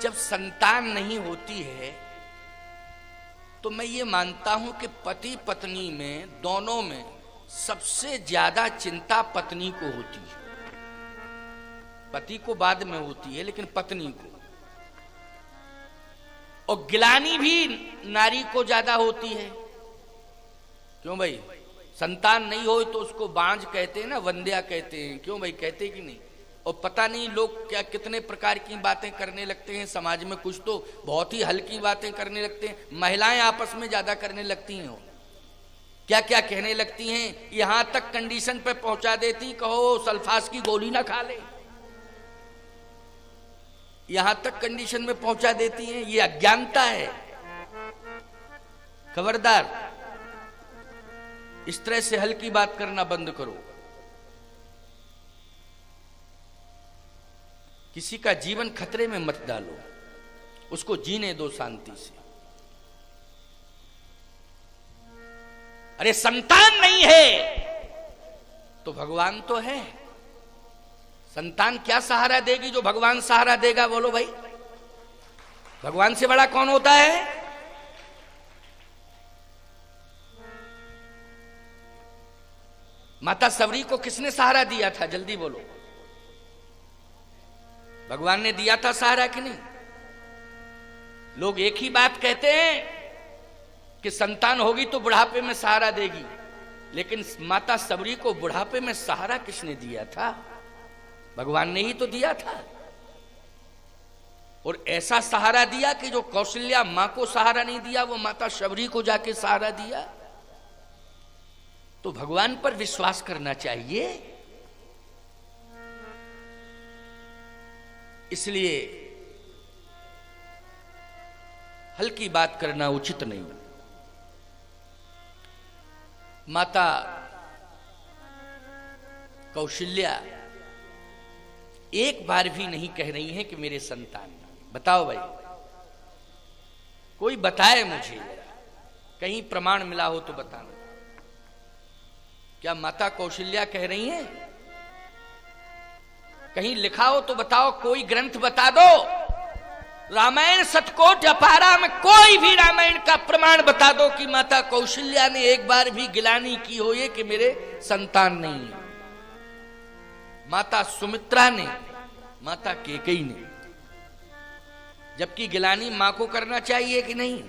जब संतान नहीं होती है तो मैं ये मानता हूं कि पति पत्नी में दोनों में सबसे ज्यादा चिंता पत्नी को होती है। पति को बाद में होती है लेकिन पत्नी को, और गिलानी भी नारी को ज्यादा होती है। क्यों भाई? संतान नहीं हो तो उसको बांझ कहते हैं ना, वंध्या कहते हैं। क्यों भाई? कहते कि नहीं? और पता नहीं लोग क्या कितने प्रकार की बातें करने लगते हैं समाज में। कुछ तो बहुत ही हल्की बातें करने लगते हैं, महिलाएं आपस में ज्यादा करने लगती हैं। क्या क्या कहने लगती हैं, यहां तक कंडीशन पे पहुंचा देती, कहो सल्फास की गोली ना खा ले, यहां तक कंडीशन में पहुंचा देती हैं। ये अज्ञानता है। खबरदार, इस तरह से हल्की बात करना बंद करो। किसी का जीवन खतरे में मत डालो, उसको जीने दो शांति से। अरे संतान नहीं है तो भगवान तो है। संतान क्या सहारा देगी जो भगवान सहारा देगा? बोलो भाई, भगवान से बड़ा कौन होता है? माता सबरी को किसने सहारा दिया था? जल्दी बोलो। भगवान ने दिया था सहारा कि नहीं? लोग एक ही बात कहते हैं कि संतान होगी तो बुढ़ापे में सहारा देगी, लेकिन माता सबरी को बुढ़ापे में सहारा किसने दिया था? भगवान ने ही तो दिया था। और ऐसा सहारा दिया कि जो कौशल्या मां को सहारा नहीं दिया, वो माता सबरी को जाके सहारा दिया। तो भगवान पर विश्वास करना चाहिए। इसलिए हल्की बात करना उचित नहीं। माता कौशल्या एक बार भी नहीं कह रही हैं कि मेरे संतान। बताओ भाई, कोई बताए मुझे, कहीं प्रमाण मिला हो तो बताना। क्या माता कौशल्या कह रही हैं? कहीं लिखा हो तो बताओ, कोई ग्रंथ बता दो। रामायण शतकोट अपारा में कोई भी रामायण का प्रमाण बता दो कि माता कौशल्या ने एक बार भी गिलानी की हो ये कि मेरे संतान नहीं है। माता सुमित्रा ने, माता कैकेयी ने, जबकि गिलानी मां को करना चाहिए कि नहीं?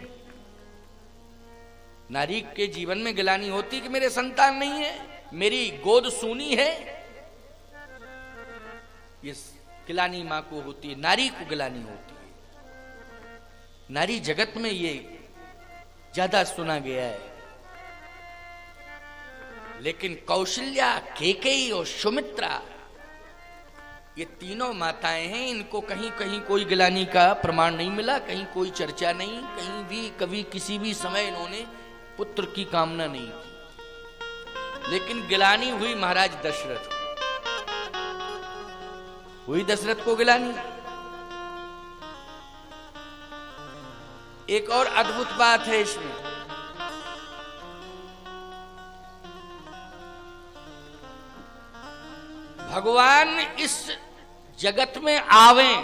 नारी के जीवन में गिलानी होती कि मेरे संतान नहीं है, मेरी गोद सूनी है। ये गिलानी मां को होती है, नारी को गिलानी होती है। नारी जगत में ये ज्यादा सुना गया है। लेकिन कौशल्या, कैकेयी और सुमित्रा, ये तीनों माताएं हैं, इनको कहीं कहीं कोई गिलानी का प्रमाण नहीं मिला, कहीं कोई चर्चा नहीं, कहीं भी कभी किसी भी समय इन्होंने पुत्र की कामना नहीं की। लेकिन गिलानी हुई महाराज दशरथ को। हुई दशरथ को गिलानी। एक और अद्भुत बात है इसमें, भगवान इस जगत में आवें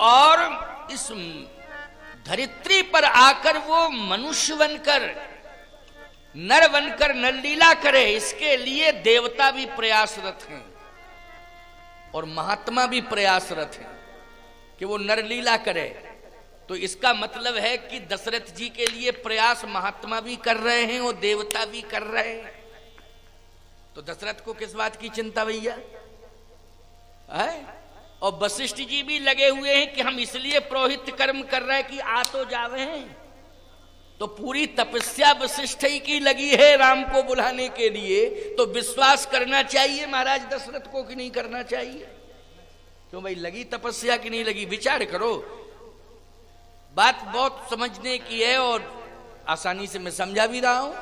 और इस धरित्री पर आकर वो मनुष्य बनकर, नर बनकर नरलीला करे, इसके लिए देवता भी प्रयासरत हैं और महात्मा भी प्रयासरत हैं कि वो नरलीला करे। तो इसका मतलब है कि दशरथ जी के लिए प्रयास महात्मा भी कर रहे हैं और देवता भी कर रहे हैं। तो दशरथ को किस बात की चिंता भैया है? और वशिष्ठ जी भी लगे हुए हैं कि हम इसलिए पुरोहित कर्म कर रहे हैं कि आ तो जावे हैं। तो पूरी तपस्या वशिष्ठ ही की लगी है राम को बुलाने के लिए। तो विश्वास करना चाहिए महाराज दशरथ को कि नहीं करना चाहिए? क्यों भाई, लगी तपस्या कि नहीं लगी? विचार करो। बात बहुत समझने की है और आसानी से मैं समझा भी रहा हूं।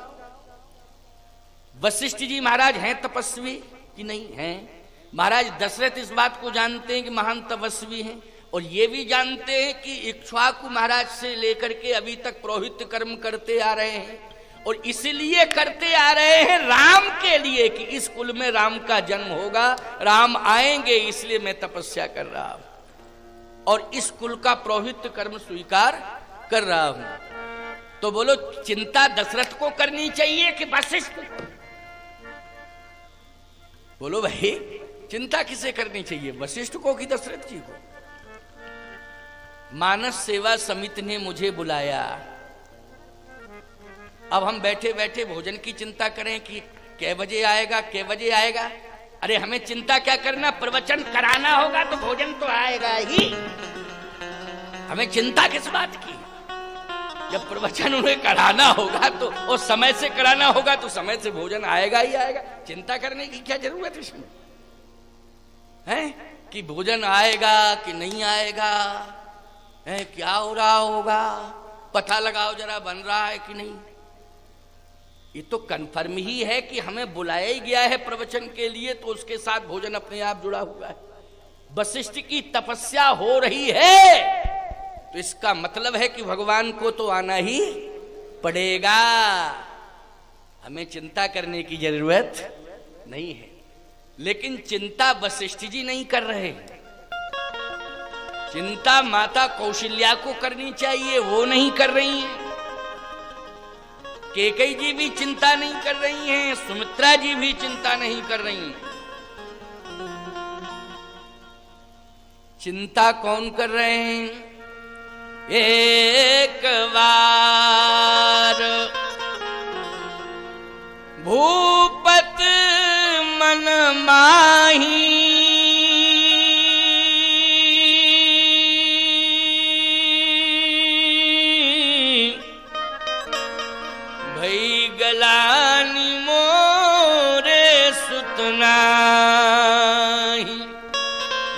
वशिष्ठ जी महाराज हैं तपस्वी कि नहीं हैं? महाराज दशरथ इस बात को जानते हैं कि महान तपस्वी हैं, और ये भी जानते हैं कि इक्ष्वाकु महाराज से लेकर के अभी तक पुरोहित कर्म करते आ रहे हैं, और इसलिए करते आ रहे हैं राम के लिए कि इस कुल में राम का जन्म होगा, राम आएंगे, इसलिए मैं तपस्या कर रहा हूं। और इस कुल का पौरोहित्य कर्म स्वीकार कर रहा हूं। तो बोलो, चिंता दशरथ को करनी चाहिए कि वशिष्ठ को? बोलो भाई, चिंता किसे करनी चाहिए, वशिष्ठ को कि दशरथ जी को? मानस सेवा समिति ने मुझे बुलाया। अब हम बैठे बैठे भोजन की चिंता करें कि कै बजे आएगा, कै बजे आएगा? अरे हमें चिंता क्या करना, प्रवचन कराना होगा तो भोजन तो आएगा ही। हमें चिंता किस बात की? जब प्रवचन उन्हें कराना होगा तो और समय से कराना होगा तो समय से भोजन आएगा ही आएगा। चिंता करने की क्या जरूरत है इसमें, है कि भोजन आएगा कि नहीं आएगा, है क्या हो रहा होगा, पता लगाओ जरा बन रहा है कि नहीं। ये तो कन्फर्म ही है कि हमें बुलाया ही गया है प्रवचन के लिए, तो उसके साथ भोजन अपने आप जुड़ा हुआ है। वशिष्ठ की तपस्या हो रही है तो इसका मतलब है कि भगवान को तो आना ही पड़ेगा। हमें चिंता करने की जरूरत नहीं है। लेकिन चिंता वशिष्ठ जी नहीं कर रहे, चिंता माता कौशल्या को करनी चाहिए, वो नहीं कर रही है। कैकेयी जी भी चिंता नहीं कर रही हैं, सुमित्रा जी भी चिंता नहीं कर रही हैं। चिंता कौन कर रहे हैं? एक बार भूपत मन माही, भई गलानी मोरे सुत नाही।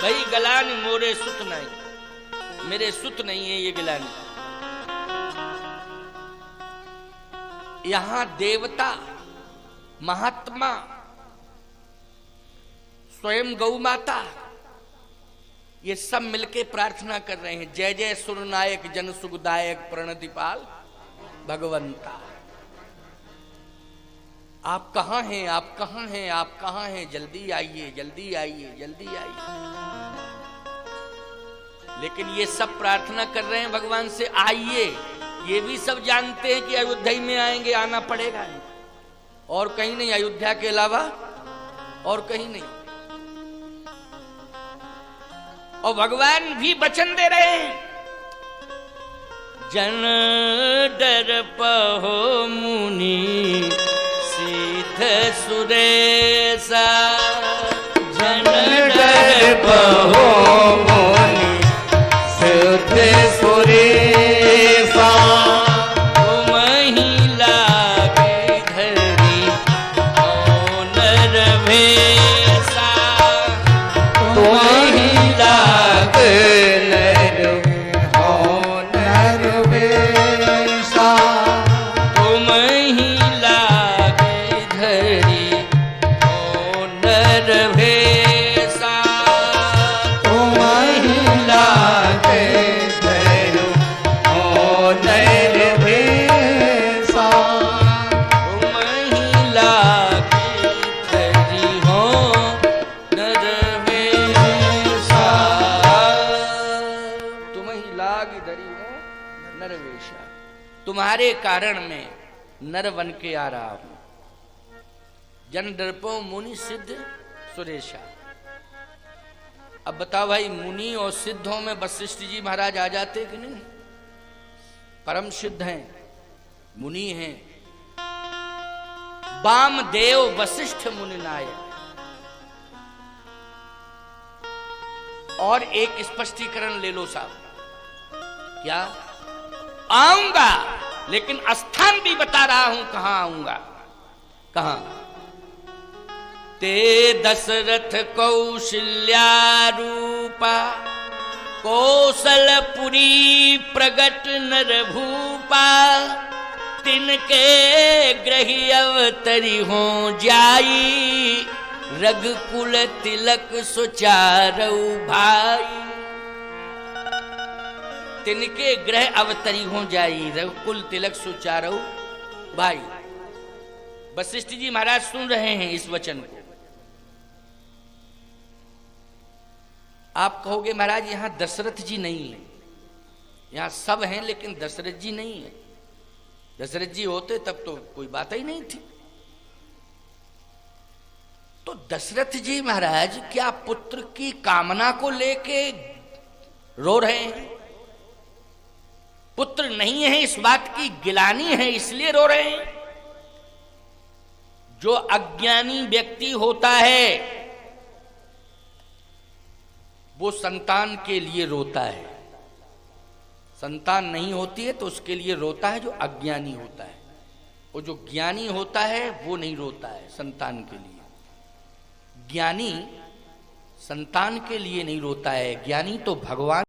भई गलानी मोरे सुत नाही, मेरे सुत नहीं है ये गिलानी। यहां देवता, महात्मा, स्वयं गौ माता, ये सब मिलके प्रार्थना कर रहे हैं, जय जय सुरनायक जन सुखदायक प्रणतिपाल भगवंता। आप कहां हैं, आप कहां हैं, आप कहां हैं, जल्दी आइए, जल्दी आइए, जल्दी आइए। लेकिन ये सब प्रार्थना कर रहे हैं भगवान से, आइए। ये भी सब जानते हैं कि अयोध्या में आएंगे, आना पड़ेगा, और कहीं नहीं, अयोध्या के अलावा और कहीं नहीं। और भगवान भी वचन दे रहे हैं, जन डर पहो मुनि सिद्ध सुरेशा, जन डर पहो मुनि सिद्ध सुरेशा, तुम ही लागे धरी हो नर भेसा, तुम ही लागे नर हो नर भेसा, तुम ही लागे धरी हो नर भेसा, तुम ही लागे धरी हो नर भेसा, तुम ही लागे धरी हो नर भेसा, तुम ही लागी धरी हो नर भेसा। तुम्हारे कारण मैं नर बन के आ रहा हूं। जन डरपो मुनि सिद्ध सुरेशा। अब बताओ भाई, मुनि और सिद्धों में वशिष्ठ जी महाराज आ जाते कि नहीं? परम सिद्ध हैं, मुनि हैं। वामदेव वशिष्ठ मुनि नायक। और एक स्पष्टीकरण ले लो साहब, क्या? आऊंगा, लेकिन स्थान भी बता रहा हूं कहां आऊंगा। कहां? ते दशरथ कौशल्या रूपा, कौशलपुरी प्रगट नर भूपा, तिनके ग्रही अवतरी हो जाई, रघुकुल तिलक सुचारऊ भाई। तिनके ग्रह अवतरी हो जाई, रघुकुल तिलक सुचारऊ भाई। वशिष्ठ जी महाराज सुन रहे हैं इस वचन को। आप कहोगे महाराज यहां दशरथ जी नहीं है, यहां सब हैं लेकिन दशरथ जी नहीं है। दशरथ जी होते तब तो कोई बात ही नहीं थी। तो दशरथ जी महाराज क्या पुत्र की कामना को लेके रो रहे हैं? पुत्र नहीं है इस बात की गिलानी है इसलिए रो रहे हैं? जो अज्ञानी व्यक्ति होता है वो संतान के लिए रोता है, संतान नहीं होती है तो उसके लिए रोता है जो अज्ञानी होता है, और जो ज्ञानी होता है वो नहीं रोता है संतान के लिए। ज्ञानी संतान के लिए नहीं रोता है, ज्ञानी तो भगवान